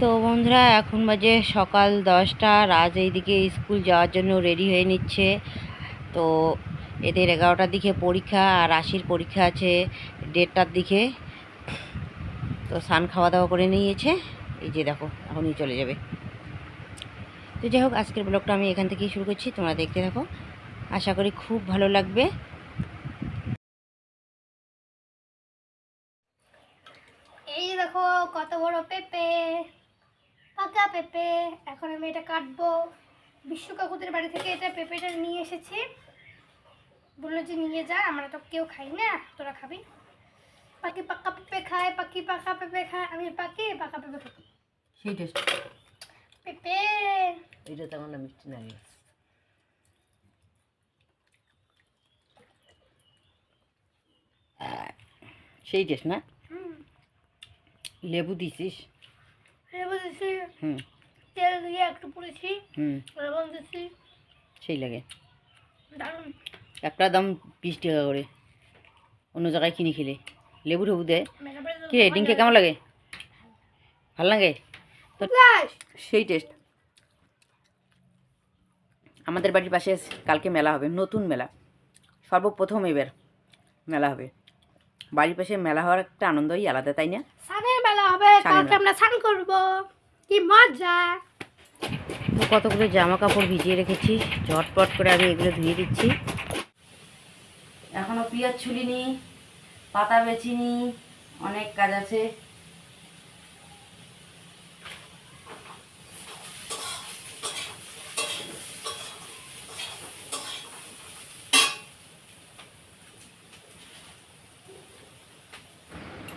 তো বন্ধুরা এখন বাজে সকাল 10টা। রাজ এইদিকে স্কুল যাওয়ার জন্য রেডি হয়ে নিচ্ছে। তো এদের 11টার দিকে পরীক্ষা আর আশির পরীক্ষা আছে 1:30টার দিকে। তো স্নান খাওয়া দাওয়া করে নিয়েছে, এই যে দেখো এখনই চলে যাবে। তো যাই হোক, আজকের ব্লগটা আমি এখান থেকেই শুরু করছি, তোমরা দেখতে থাকো, আশা করি খুব ভালো লাগবে। এই দেখো কত বড় পেঁপে, পাকা পেঁপে। এখন আমি এটা কাটবো। বিশ্ব কাকুদের বাড়ি থেকে এটা পেঁপেটা নিয়ে এসেছি, বললো যে নিয়ে যা, আমরা তো কেউ খাই না, তোরা খাবি। পাখি পাকা পেঁপে খায়, পাখি পাকা পেঁপে খায়, আমি পাখি পাকা পেঁপে খাই। সেই টেস্ট পেঁপে এটা তেমন না, মিষ্টি লাগে। সেই টেস্ট না? লেবু দিছিস? লেবু দিছি, হুম, তেল দিয়ে একটু পুড়েছি, হুম, লবণ দিছি, সেই লাগে। দারুণ। একটা দাম 20 টাকা করে, অন্য জায়গায় কিনে খেলে লেবু টেবু দেয়। মেলাবাড়িতে কি রে, ডিঙ্কে কেমন লাগে? ভাল লাগে তো, সেই টেস্ট। আমাদের বাড়ির পাশে কালকে মেলা হবে, নতুন মেলা, সর্বপ্রথম এবার মেলা হবে। বাড়ির পাশে মেলা হওয়ার একটা আনন্দই আলাদা, তাই না? সানের মেলা হবে, কালকে আমরা স্নান করবো, কি মজা। তো কতগুলো জামা কাপড় ভিজিয়ে রেখেছি, ঝটপট করে আমি এগুলো ধুয়ে দিচ্ছি। এখনো পেঁয়াজ ছুলিনি, পাতা বেচিনি, অনেক কাজ আছে।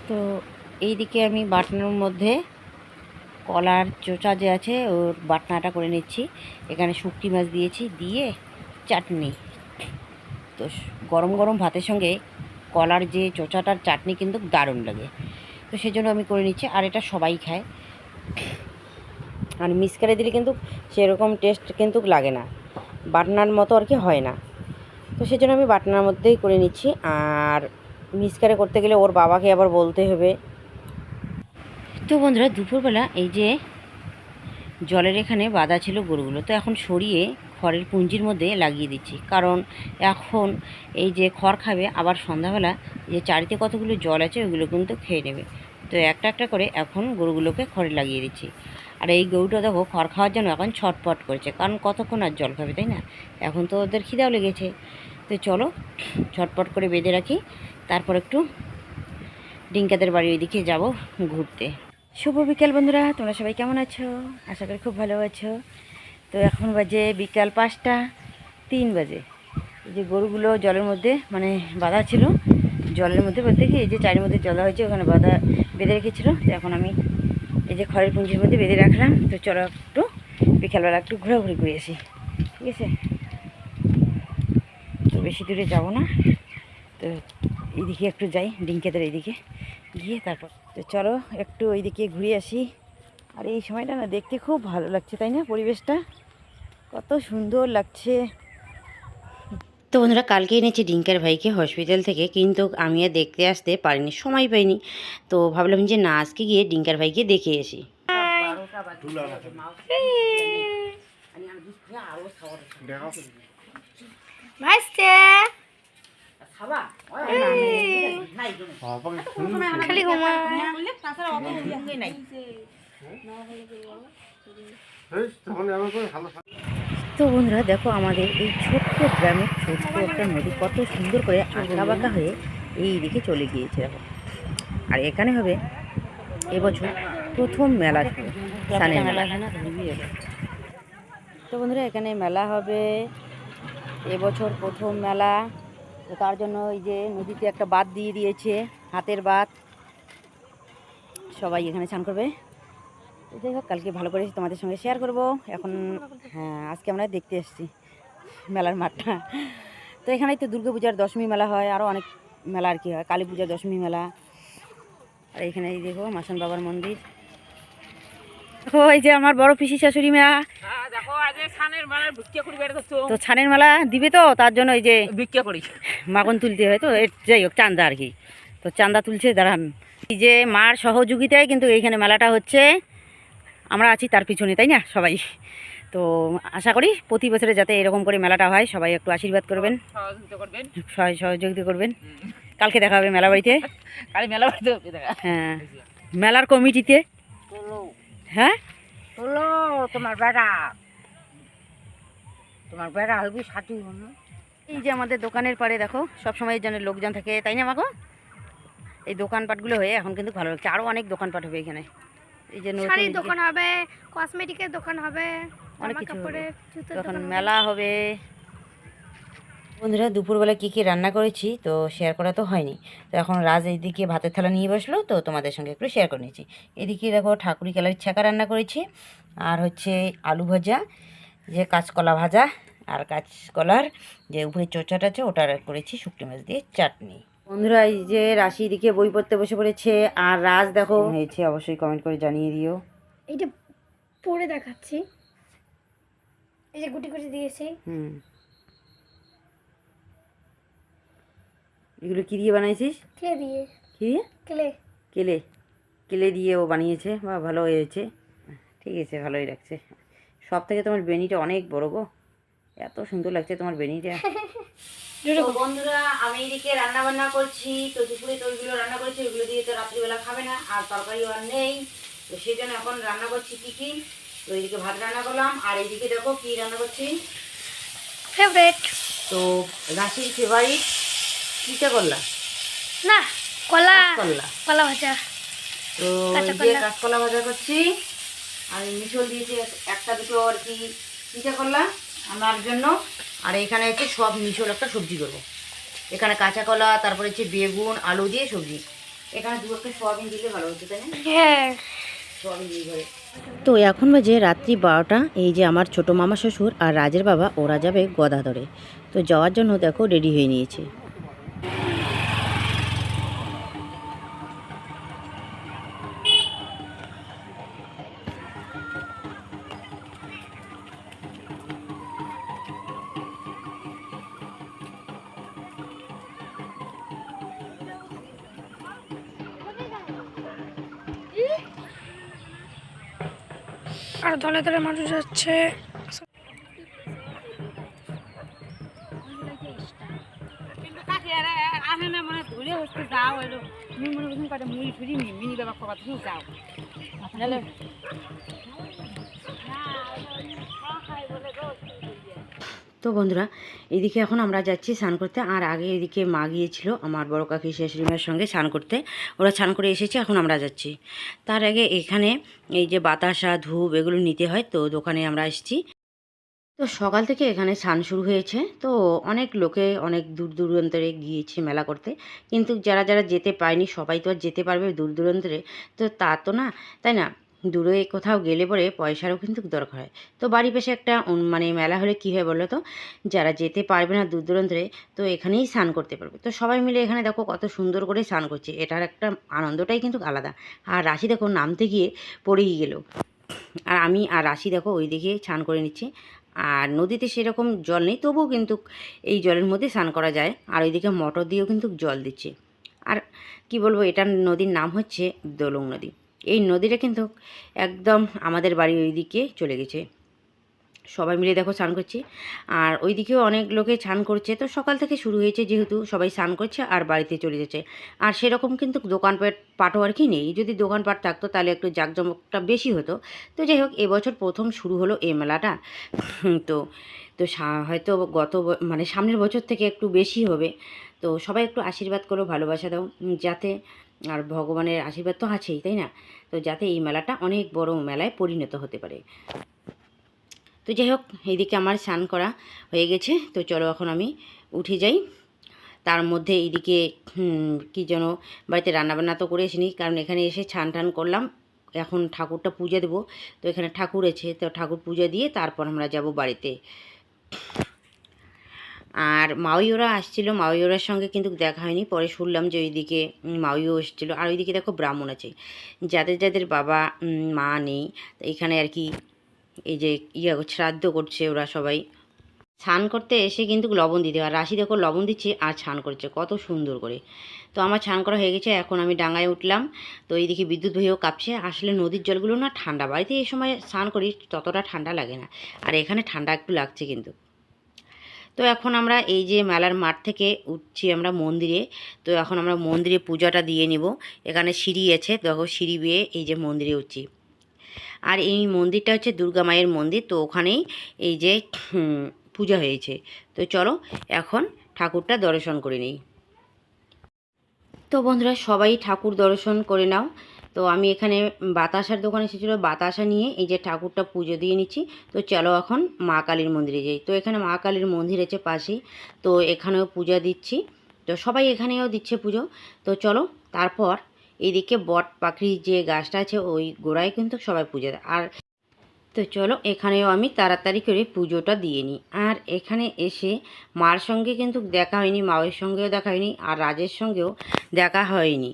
তো এইদিকে আমি বাটনার মধ্যে কলার চোচা যে আছে ওর বাটনাটা করে নিচ্ছি। এখানে শুটকি মাছ দিয়েছি, দিয়ে চাটনি। তো গরম গরম ভাতের সঙ্গে কলার যে চোচাটার চাটনি কিন্তু দারুণ লাগে। তো সেজন্য আমি করে নিচ্ছি, আর এটা সবাই খায়। আর মিক্স করে দিলে কিন্তু সেরকম টেস্ট কিন্তু লাগে না, বাটনার মতো আর কি হয় না। তো সেজন্য আমি বাটনার মধ্যেই করে নিচ্ছি। আর মিক্স করে করতে গেলে ওর বাবাকে আবার বলতে হবে। তো বন্ধুরা, দুপুরবেলা এই যে জলের এখানে বাঁধা ছিল গরুগুলো, তো এখন সরিয়ে খড়ের পুঞ্জির মধ্যে লাগিয়ে দিচ্ছি, কারণ এখন এই যে খড় খাবে, আবার সন্ধ্যাবেলা যে চারিতে কতগুলো জল আছে ওইগুলো কিন্তু খেয়ে নেবে। তো একটা একটা করে এখন গরুগুলোকে খড়ে লাগিয়ে দিচ্ছি। আর এই গরুটা দেখো খড় খাওয়ার জন্য এখন ছটপট করেছে, কারণ কতক্ষণ আর জল খাবে, তাই না? এখন তো ওদের খিদাও লেগেছে। তো চলো ছটপট করে বেঁধে রাখি, তারপর একটু ডিঙ্কাদের বাড়ি ওইদিকে যাব ঘুরতে। শুভ বিকেল বন্ধুরা, তোমরা সবাই কেমন আছো? আশা করি খুব ভালো আছো। তো এখন বাজে বিকাল 5টা 3 বাজে। এই যে গরুগুলো জলের মধ্যে মানে বাঁধা ছিল, জলের মধ্যে বলতে কি এই যে চারির মধ্যে জল হয়েছে ওখানে বাঁধা বেঁধে রেখেছিলো। তো এখন আমি এই যে খড়ের পুঞ্জির মধ্যে বেঁধে রাখলাম। তো চলো একটু বিকালবেলা একটু ঘোরাঘুরি করে আসি, ঠিক আছে? তো বেশি দূরে যাব না, তো এইদিকে একটু যাই, ডিঙ্কেদের এইদিকে গিয়ে তারপর তো চলো একটু ওইদিকে ঘুরে আসি। আর এই সময়টা না দেখতে খুব ভালো লাগছে, তাই না? পরিবেশটা কত সুন্দর লাগছে। তো বন্ধুরা, কালকে এনেছি ডিঙ্কার ভাইকে হসপিটাল থেকে, কিন্তু আমি আর দেখতে আসতে পারিনি, সময় পাইনি। তো ভাবলাম যে না, আজকে গিয়ে ডিঙ্কার ভাইকে দেখে আসি। ভাইস্তে খালি ঘুমা। তো বন্ধুরা দেখো, আমাদের এই ছোট্ট গ্রামের ছোট্ট একটা নদী কত সুন্দর করে আঁকা বাঁকা হয়ে এই দিকে চলে গিয়েছে দেখো। আর এখানে হবে এবছর প্রথম মেলা, সানের মেলা। তো বন্ধুরা, এখানে মেলা হবে এবছর প্রথম মেলা। তো তার জন্য এই যে নদীতে একটা বাঁধ দিয়ে দিয়েছে, হাতের বাঁধ, সবাই এখানে স্নান করবে। যাই হোক, কালকে ভালো করে তোমাদের সঙ্গে শেয়ার করব। এখন হ্যাঁ, আজকে আমরা দেখতে এসেছি মেলার মাঠটা। তো এখানেই তো দুর্গাপূজার দশমী মেলা হয়, আরও অনেক মেলা আর কি হয়, কালী পূজার দশমী মেলা। আর এখানে এই দেখো মাসান বাবার মন্দির। ওই যে আমার বড় পিসি শাশুড়ি মা, তো ছানের মেলা দিবে, তো তার জন্য এই যে ভিক্ষা করি, মাখন তুলতে হয়। তো যাই হোক, চান্দা আর কি, তো চান্দা তুলছে দাঁড়ান। এই যে মার সহযোগিতায় কিন্তু এইখানে মেলাটা হচ্ছে। আমরা আছি তার পিছনে, তাই না সবাই? তো আশা করি প্রতি বছরে যাতে এরকম করে মেলাটা হয়, সবাই একটু আশীর্বাদ করবেন, সহযোগিতা করবেন। কালকে দেখা হবে মেলা বাড়িতে। কালী মেলা বাড়িতে দেখা। হ্যাঁ, মেলার কমিটিতে। তোলো হ্যাঁ, তোলো তোমার বেড়া হবি সাথী হন। এই যে আমাদের দোকানের পাড়ে দেখো সব সময় জনের লোকজন থাকে, তাই না মাগো? এই দোকানপাটগুলো হয়ে এখন কিন্তু ভালো লাগছে, আরও অনেক দোকানপাট হবে এখানে। এই যে নতুন শাড়ির দোকান হবে, কসমেটিকের দোকান হবে, অনেক জামা কিছু হবে। কাপড়ের, জুতোর তখন দোকান হবে। মেলা হবে। বন্ধুরা দুপুরবেলা কী কী রান্না করেছি তো শেয়ার করা তো হয়নি। তো এখন রাজ এইদিকে ভাতের থালা নিয়ে বসলো, তো তোমাদের সঙ্গে একটু শেয়ার করে নিয়েছি। এদিকে দেখো ঠাকুরি কালার ছাকা রান্না করেছি, আর হচ্ছে আলু ভাজা, যে কাঁচকলা ভাজা, আর কাঁচকলার যে উপরে চোচাটা আছে ওটা করেছি শুকনো মাছ দিয়ে চাটনি। বন্ধুরা এই যে রাশি এদিকে বই পড়তে বসে পড়েছে, আর রাজ দেখো হয়েছে অবশ্যই কমেন্ট করে জানিয়ে দিও। এইটা পরে দেখাচ্ছি, এই যে গুটি গুটি দিয়েছি। এগুলো কী দিয়ে বানাইছিস? ক্লে দিয়ে। কী দিয়ে? ক্লে। কেলে, কেলে দিয়ে ও বানিয়েছে, বা ভালো হয়েছে, ঠিক আছে, ভালোই লাগছে। সব থেকে তোমার বেনিটা অনেক বড় গো, এত সুন্দর লাগছে তোমার বেনিটা। তো বন্ধুরা আমি এদিকে রান্না বান্না করছি, তো দুপুরে তো ওইগুলো রান্না করছি, ওইগুলো দিয়ে তো রাত্রিবেলা খাবে না, আর তরকারিও আর নেই, তো সেই জন্য এখন রান্না করছি কী কী। তো এইদিকে ভাত রান্না করলাম, আর এইদিকে দেখো কী রান্না করছি। ফেভারিট। তো রাশির ফেভারিট কীটা করলা? না, কলা। করলা, কলা ভাজা। তো কাঁচা এই যে কলা। কাঁচকলা ভাজা করছি, আর মিশল দিয়েছি একটা দুটো আর কি পিঠা করলাম আমার জন্য। আর এখানে হচ্ছে সব মিশল একটা সবজি করবো, এখানে কাঁচা কলা, তারপরে হচ্ছে বেগুন আলু দিয়ে সবজি, এখানে দু একটা সোয়াবিন দিলে ভালো হতো, তাই না? হ্যাঁ। সোয়াবিন দিয়ে ঘরে। তো এখন বাজে রাত্রি 12টা। এই যে আমার ছোটো মামা শ্বশুর আর রাজের বাবা ওরা যাবে গদাধরে, তো যাওয়ার জন্য দেখো রেডি হয়ে নিয়েছে। আর দলে দলে মানুষ যাচ্ছে। কিন্তু কাকি আর আসে না মানে ধরে হচ্ছে যাও এলো তুমি মনে করছেন কটা মুড়ি ফুড়ি মিনি বাবা কবা তুমি যাও নাহলে তো বন্ধুরা এদিকে এখন আমরা যাচ্ছি স্নান করতে, আর আগে এদিকে মা গিয়েছিল আমার বড় কাকি শাশুড়িমার সঙ্গে স্নান করতে, ওরা স্নান করে এসেছে, এখন আমরা যাচ্ছি। তার আগে এখানে এই যে বাতাসা ধূপ এগুলো নিতে হয়, তো দোকানে আমরা এসেছি। তো সকাল থেকে এখানে স্নান শুরু হয়েছে, তো অনেক লোকে অনেক দূর দূরান্তরে গিয়েছে মেলা করতে, কিন্তু যারা যারা যেতে পায়নি সবাই তো আর যেতে পারবে দূর দূরান্তরে, তো তা তো না, তাই না? দূরে কোথাও গেলে পরে পয়সারও কিন্তু দরকার হয়। তো বাড়ি পাশে একটা মানে মেলা হলে কী হয় বলো তো, যারা যেতে পারবে না দূর দূরান্তরে তো এখানেই স্নান করতে পারবে। তো সবাই মিলে এখানে দেখো কত সুন্দর করে স্নান করছে, এটার একটা আনন্দটাই কিন্তু আলাদা। আর রাশি দেখো নামতে গিয়ে পড়েই গেল, আর আমি আর রাশি দেখো ওই দিকে স্নান করে নিচ্ছি। আর নদীতে সেরকম জল নেই, তবুও কিন্তু এই জলের মধ্যে স্নান করা যায়। আর ওইদিকে মোটর দিয়েও কিন্তু জল দিচ্ছে। আর কি বলবো, এটার নদীর নাম হচ্ছে দোলং নদী। এই নদীটা কিন্তু একদম আমাদের বাড়ির ওই দিকে চলে গেছে। সবাই মিলে দেখো স্নান করছি, আর ওইদিকেও অনেক লোকে স্নান করছে। তো সকাল থেকে শুরু হয়েছে যেহেতু সবাই স্নান করছে আর বাড়িতে চলে যাচ্ছে। আর সেরকম কিন্তু দোকানপাটও আর কি নেই, যদি দোকানপাট থাকতো তাহলে একটু জাঁকজমকটা বেশি হতো। তো যাই হোক এবছর প্রথম শুরু হলো এই মেলাটা। তো তো হয়তো মানে সামনের বছর থেকে একটু বেশি হবে। তো সবাই একটু আশীর্বাদ করো, ভালোবাসা দাও, যাতে, আর ভগবানের আশীর্বাদ তো আছেই, তাই না? তো যাতে এই মেলাটা অনেক বড় মেলায় পরিণত হতে পারে। তো যাই হোক এইদিকে আমার স্নান করা হয়ে গেছে, তো চলো এখন আমি উঠে যাই। তার মধ্যে এইদিকে কী যেন বাড়িতে রান্নাবান্না তো করে আসিনি, কারণ এখানে এসে ছান টান করলাম, এখন ঠাকুরটা পূজা দেবো। তো এখানে ঠাকুর আছে, তো ঠাকুর পূজা দিয়ে তারপর আমরা যাব বাড়িতে। আর মাউইওরা আসছিল, মাউইওরার সঙ্গে কিন্তু দেখা হয়নি, পরে শুনলাম যে ওইদিকে মাউইও এসেছিলো। আর ওইদিকে দেখো ব্রাহ্মণ আছে, যাদের যাদের বাবা মা নেই, এখানে আর কি এই যে শ্রাদ্ধ করছে ওরা সবাই। স্নান করতে এসে কিন্তু লবণ দিতে হয়, আর রাশি দেখো লবণ দিচ্ছে আর স্নান করছে কত সুন্দর করে। তো আমার স্নান করা হয়ে গেছে, এখন আমি ডাঙায় উঠলাম। তো এইদিকে বিদ্যুৎ ভাইও কাঁপছে। আসলে নদীর জলগুলো না ঠান্ডা, বাড়িতে এই সময় স্নান করি ততটা ঠান্ডা লাগে না, আর এখানে ঠান্ডা একটু লাগছে কিন্তু। তো এখন আমরা এই যে মেলার মাঠ থেকে উঠছি আমরা মন্দিরে। তো এখন আমরা মন্দিরে পূজাটা দিয়ে নিব। এখানে সিঁড়ি আছে, দেখো সিঁড়ি বেয়ে এই যে মন্দিরে উঠছি। আর এই মন্দিরটা হচ্ছে দুর্গা মায়ের মন্দির, তো ওখানেই এই যে পূজা হয়েছে। তো চলো এখন ঠাকুরটা দর্শন করে নিই। তো বন্ধুরা সবাই ঠাকুর দর্শন করে নাও। তো আমি এখানে বাতাসার দোকান এসেছিলো, বাতাসা নিয়ে এই যে ঠাকুরটা পুজো দিয়ে নিচ্ছি। তো চলো এখন মা কালীর মন্দিরে যাই। তো এখানে মা কালীর মন্দির আছে পাশেই, তো এখানেও পূজা দিচ্ছি। তো সবাই এখানেও দিচ্ছে পুজো। তো চলো তারপর এইদিকে বট পাখির যে গাছটা আছে ওই গোড়ায় কিন্তু সবাই পুজো দেয়। আর তো চলো এখানেও আমি তাড়াতাড়ি করে পুজোটা দিয়ে নিই। আর এখানে এসে মার সঙ্গে কিন্তু দেখা হয়নি, মায়ের সঙ্গেও দেখা হয়নি, আর রাজের সঙ্গেও দেখা হয়নি।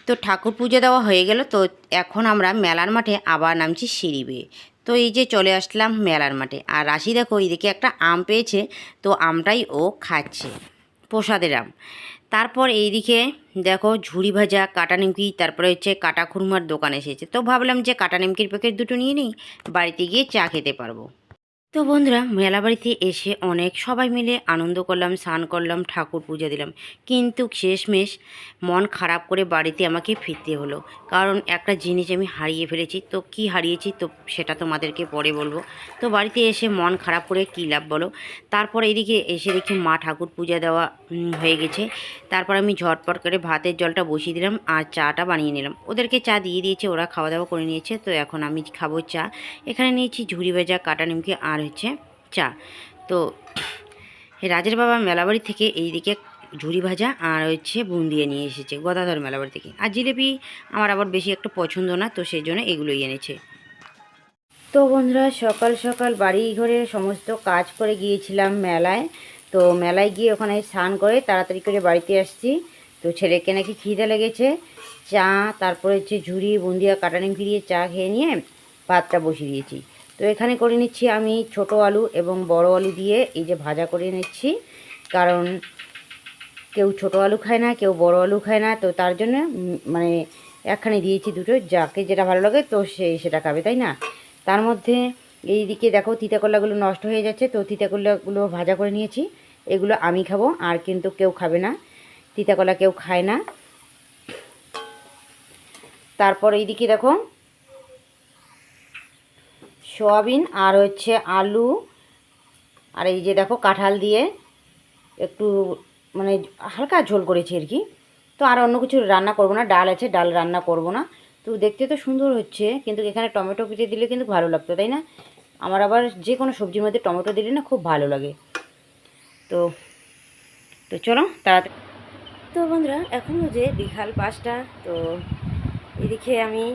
তো ঠাকুর পুজো দেওয়া হয়ে গেল। তো এখন আমরা মেলার মাঠে আবার নামছি সিঁড়ি বেয়ে। তো এই যে চলে আসলাম মেলার মাঠে, আর রাশি দেখো এইদিকে একটা আম পেয়েছে, তো আমটাই ও খাচ্ছে, প্রসাদের আম। তারপর এইদিকে দেখো ঝুড়ি ভাজা, কাটা নিমকি, তারপরে হচ্ছে কাটা খুরমার দোকান এসেছে। তো ভাবলাম যে কাটা নিমকির প্যাকেট দুটো নিয়ে নিই, বাড়িতে গিয়ে চা খেতে পারবো। তো বন্ধুরা মেলা বাড়িতে এসে অনেক সবাই মিলে আনন্দ করলাম, স্নান করলাম, ঠাকুর পূজা দিলাম, কিন্তু শেষমেশ মন খারাপ করে বাড়িতে আমাকে ফিরতে হলো। কারণ একটা জিনিস আমি হারিয়ে ফেলেছি। তো কি হারিয়েছি তো সেটা তোমাদেরকে পরে বলবো। তো বাড়িতে এসে মন খারাপ করে কী লাভ বলো। তারপর এইদিকে এসে দেখি মা ঠাকুর পূজা দেওয়া হয়ে গেছে। তারপর আমি ঝটপট করে ভাতের জলটা বসিয়ে দিলাম আর চাটা বানিয়ে নিলাম। ওদেরকে চা দিয়ে দিয়েছে, ওরা খাওয়া দাওয়া করে নিয়েছে। তো এখন আমি খাবো চা। এখানে নিয়েছি ঝুড়ি ভাজা, কাটা নিমকি আর হচ্ছে চা। তো রাজের বাবা মেলাবাড়ি থেকে এইদিকে ঝুড়ি ভাজা আর হচ্ছে বুন্দিয়া নিয়ে এসেছে গদাধর মেলাবাড়ি থেকে। আর জিলেপি আমার আবার বেশি একটা পছন্দ না, তো সেই জন্য এগুলোই এনেছে। তো বন্ধুরা সকাল সকাল বাড়ি ঘরে সমস্ত কাজ করে গিয়েছিলাম মেলায়। তো মেলায় গিয়ে ওখানে স্নান করে তাড়াতাড়ি করে বাড়িতে আসছি। তো ছেলেকে নাকি খিদে লেগেছে, চা তারপরে হচ্ছে ঝুড়ি বুন্দিয়া কাটা নিমকি দিয়ে চা খেয়ে নিয়ে ভাতটা বসিয়ে দিয়েছি। তো এখানে করে নিচ্ছি আমি ছোট আলু এবং বড় আলু দিয়ে এই যে ভাজা করে নিচ্ছি। কারণ কেউ ছোট আলু খায় না, কেউ বড় আলু খায় না, তো তার জন্য মানে একখানে দিয়েছি দুটো, যাকে যেটা ভালো লাগে তো সেটা খাবে, তাই না। তার মধ্যে এইদিকে দেখো তিতাকলাগুলো নষ্ট হয়ে যাচ্ছে, তো তিতাকলাগুলো ভাজা করে নিয়েছি। এগুলো আমি খাবো, আর কিন্তু কেউ খাবে না, তিতাকলা কেউ খায় না। তারপর এইদিকে দেখো সয়াবিন আর হচ্ছে আলু, আর এই যে দেখো কাঁঠাল দিয়ে একটু মানে হালকা ঝোল করেছি আর কি। তো আর অন্য কিছু রান্না করব না, ডাল আছে, ডাল রান্না করব না। তো দেখতে তো সুন্দর হচ্ছে, কিন্তু এখানে টমেটো কেটে দিলে কিন্তু ভালো লাগতো, তাই না। আমার আবার যে কোনো সবজির মধ্যে টমেটো দিলে না খুব ভালো লাগে। তো তো চলো তাড়াতাড়ি। তো বন্ধুরা এখন যে বিকাল 5টা। তো এদিকে আমি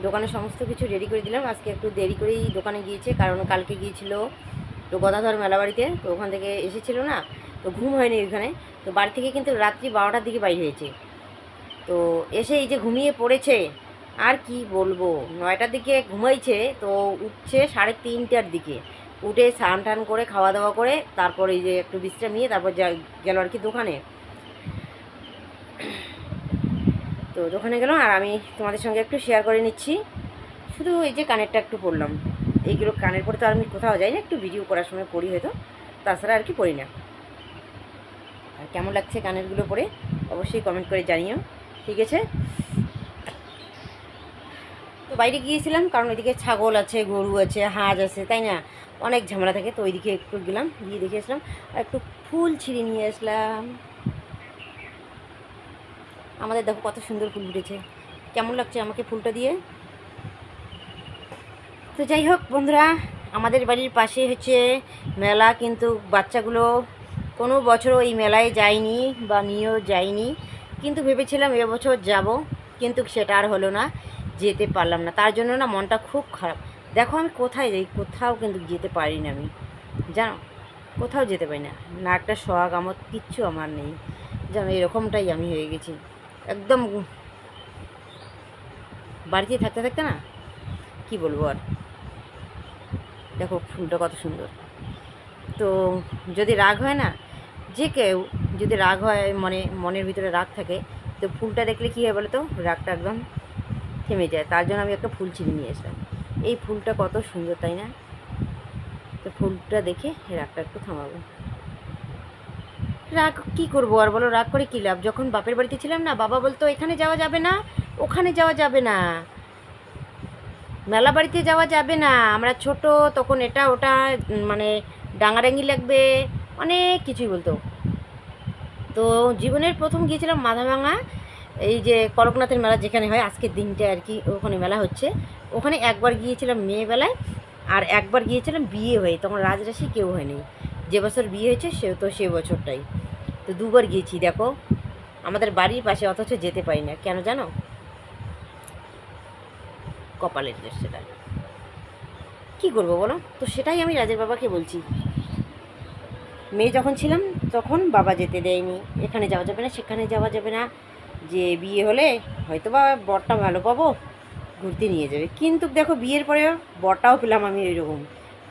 দোকানে সমস্ত কিছু রেডি করে দিলাম। আজকে একটু দেরি করেই দোকানে গিয়েছে, কারণ কালকে গিয়েছিল তো গদাধর মেলা বাড়িতে, তো ওখান থেকে এসেছিলো না, তো ঘুম হয়নি ওইখানে। তো বাড়ি থেকে কিন্তু রাত্রি 12টার দিকে বাইরে হয়েছে। তো এসে এই যে ঘুমিয়ে পড়েছে, আর কি বলবো, 9টার দিকে ঘুমাইছে, তো উঠছে 3:30টার দিকে। উঠে স্নান টান করে খাওয়া দাওয়া করে তারপর এই যে একটু বিশ্রাম নিয়ে তারপর গেল আর কি দোকানে। তো দোকানে গেলাম, আর আমি তোমাদের সঙ্গে একটু শেয়ার করে নিচ্ছি। শুধু এই যে কানেরটা একটু পরলাম, এইগুলো কানের পরে তো আর আমি কোথাও যাই না, একটু ভিডিও করার সময় পরি হয়তো, তাছাড়া আর কি পরি না। আর কেমন লাগছে কানেরগুলো পরে অবশ্যই কমেন্ট করে জানিও, ঠিক আছে। তো বাইরে গিয়েছিলাম কারণ ওইদিকে ছাগল আছে, গরু আছে, হাঁস আছে, তাই না, অনেক ঝামেলা থাকে। তো ওইদিকে একটু গেলাম, গিয়ে দেখে আসলাম, আর একটু ফুল ছিঁড়ে নিয়ে আসলাম। আমাদের দেখো কত সুন্দর ফুল ফুটেছে, কেমন লাগছে আমাকে ফুলটা দিয়ে। তো যাই হোক বন্ধুরা, আমাদের বাড়ির পাশে হচ্ছে মেলা, কিন্তু বাচ্চাগুলো কোনো বছরও এই মেলায় যায়নি বা নিয়েও যায়নি, কিন্তু ভেবেছিলাম এবছর যাব, কিন্তু সেটা আর হলো না, যেতে পারলাম না। তার জন্য না মনটা খুব খারাপ। দেখো আমি কোথায় যাই, কোথাও কিন্তু যেতে পারি না, আমি জানো কোথাও যেতে পারি না, না একটা শখ আমার কিচ্ছু আমার নেই, জানো এরকমটাই আমি হয়ে গেছি একদম। বাড়িতে থাকতে থাকতে না কি বলবো আর। দেখো ফুলটা কত সুন্দর। তো যদি রাগ হয় না, যে কেউ যদি রাগ হয় মনের ভিতরে রাগ থাকে, তো ফুলটা দেখলে কী হয় বলো তো, রাগটা একদম থেমে যায়। তার জন্য আমি একটা ফুল ছিঁড়ে নিয়ে এসলাম। এই ফুলটা কত সুন্দর, তাই না? তো ফুলটা দেখে রাগটা একটু থামাবো। রাগ কি করবো আর বলো, রাগ করে কী লাভ? যখন বাপের বাড়িতে ছিলাম না, বাবা বলতো এখানে যাওয়া যাবে না, ওখানে যাওয়া যাবে না, মেলা বাড়িতে যাওয়া যাবে না, আমরা ছোট তখন, এটা ওটা মানে ডাঙাডাঙ্গি লাগবে, অনেক কিছুই বলতো। তো জীবনের প্রথম গিয়েছিলাম মাথাভাঙা, এই যে করকনাথের মেলা যেখানে হয় আজকের দিনটা আর কি, ওখানে মেলা হচ্ছে। ওখানে একবার গিয়েছিলাম মেয়েবেলায়, আর একবার গিয়েছিলাম বিয়ে হয়ে, তখন রাজরাশি কেউ হয়নি। যে বছর বিয়ে হয়েছে সে বছরটাই। তো দুবার গিয়েছি দেখো, আমাদের বাড়ির পাশে, অথচ যেতে পারি না কেন জানো? কপালের দোষ সেটা, কী করবো বলো? তো সেটাই আমি রাজের বাবাকে বলছি, মেয়ে যখন ছিলাম তখন বাবা যেতে দেয়নি, এখানে যাওয়া যাবে না, সেখানে যাওয়া যাবে না, যে বিয়ে হলে হয়তো বা বরটা ভালো পাবো, ঘুরতে নিয়ে যাবে। কিন্তু দেখো বিয়ের পরে বরটাও পেলাম আমি ওইরকম,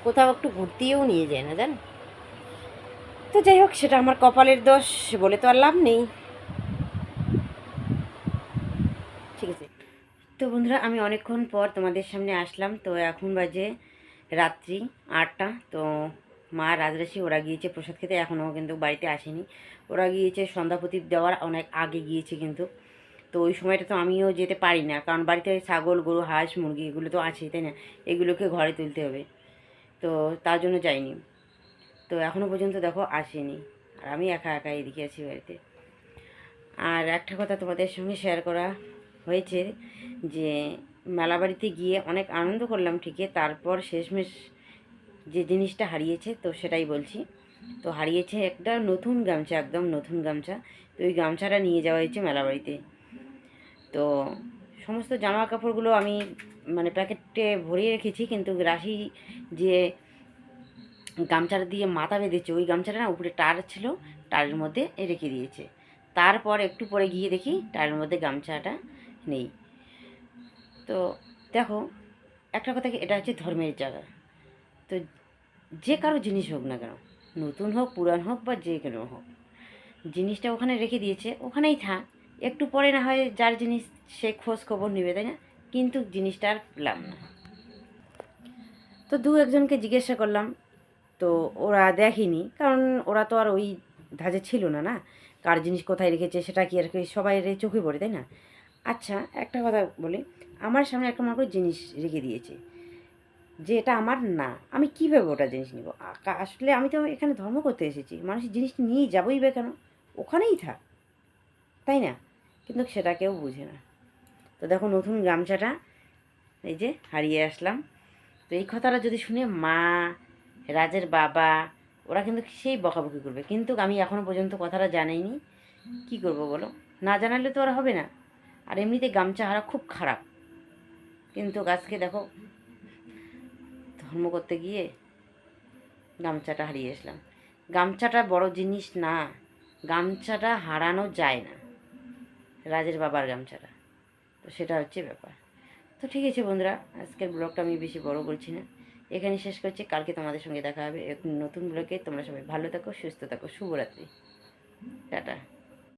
কোথাও একটু ঘুরতেও নিয়ে যায় না, জানো? তো যাই হোক, সেটা আমার কপালের দোষ, বলে তো আর লাভ নেই। ঠিক আছে। তো বন্ধুরা, আমি অনেকক্ষণ পর তোমাদের সামনে আসলাম। তো এখন বাজে রাত্রি 8টা। তো মা রাজরাশি ওরা গিয়েছে প্রসাদ খেতে, এখনও কিন্তু বাড়িতে আসেনি। ওরা গিয়েছে সন্ধ্যা প্রদীপ দেওয়ার অনেক আগে গিয়েছে কিন্তু। তো ওই সময়টা তো আমিও যেতে পারি না, কারণ বাড়িতে ছাগল গরু হাঁস মুরগি এগুলো তো আছেই, তাই না? এগুলোকে ঘরে তুলতে হবে, তো তার জন্য যাইনি। তো এখনও পর্যন্ত দেখো আসেনি, আর আমি একা একা এদিকে আছি বাড়িতে। আর একটা কথা তোমাদের সঙ্গে শেয়ার করা হয়েছে, যে মেলাবাড়িতে গিয়ে অনেক আনন্দ করলাম ঠিকই, তারপর শেষমেশ যে জিনিসটা হারিয়েছে, তো সেটাই বলছি। তো হারিয়েছে একটা নতুন গামছা, একদম নতুন গামছা। তো ওই গামছাটা নিয়ে যাওয়া হয়েছে মেলাবাড়িতে। তো সমস্ত জামা কাপড়গুলো আমি মানে প্যাকেটে ভরিয়ে রেখেছি, কিন্তু রাশি যে গামছাটা দিয়ে মাথা বেঁধেছে, ওই গামছাটা না উপরে টার ছিল, টারের মধ্যে রেখে দিয়েছে। তারপর একটু পরে গিয়ে দেখি টারের মধ্যে গামছাটা নেই। তো দেখো, একটা কথা কি, এটা হচ্ছে ধর্মের জায়গা। তো যে কারো জিনিস হোক না কেন, নতুন হোক পুরান হোক বা যে কেন হোক, জিনিসটা ওখানে রেখে দিয়েছে, ওখানেই থাক। একটু পরে না হয় যার জিনিস সে খোঁজ খবর নেবে, তাই না? কিন্তু জিনিসটা আর পেলাম না। তো একজনকে জিজ্ঞাসা করলাম, তো ওরা দেখেনি, কারণ ওরা তো আর ওই ধাজে ছিল না, না কার জিনিস কোথায় রেখেছে সেটা কি আর কি সবাই চোখে পড়ে, তাই না? আচ্ছা, একটা কথা বলি, আমার সামনে একটা মনে করে জিনিস রেখে দিয়েছে, যে এটা আমার না, আমি কীভাবে ওটা জিনিস নিব? আসলে আমি তো এখানে ধর্ম করতে এসেছি, মানুষের জিনিসটা নিয়েই যাবোই বা কেন, ওখানেই থাক, তাই না? কিন্তু সেটা কেউ বুঝে না। তো দেখো নতুন গামছাটা এই যে হারিয়ে আসলাম। তো এই কথাটা যদি শুনে মা, রাজের বাবা, ওরা কিন্তু সেই বকাবকি করবে, কিন্তু আমি এখনও পর্যন্ত কথাটা জানাইনি। কি করব বলো, না জানালে তো আর হবে না। আর এমনিতে গামছা হারা খুব খারাপ, কিন্তু আজকে দেখো ধর্ম করতে গিয়ে গামছাটা হারিয়ে আসলাম। গামছাটা বড় জিনিস না, গামছাটা হারানো যায় না, রাজের বাবার গামছাটা। তো সেটা হচ্ছে ব্যাপার। তো ঠিক আছে বন্ধুরা, আজকের ব্লগটা আমি বেশি বড় করছি না, এখানে শেষ করছি। কালকে তোমাদের সঙ্গে দেখা হবে এক নতুন ব্লগে। তোমরা সবাই ভালো থাকো, সুস্থ থাকো, শুভরাত্রি, টাটা।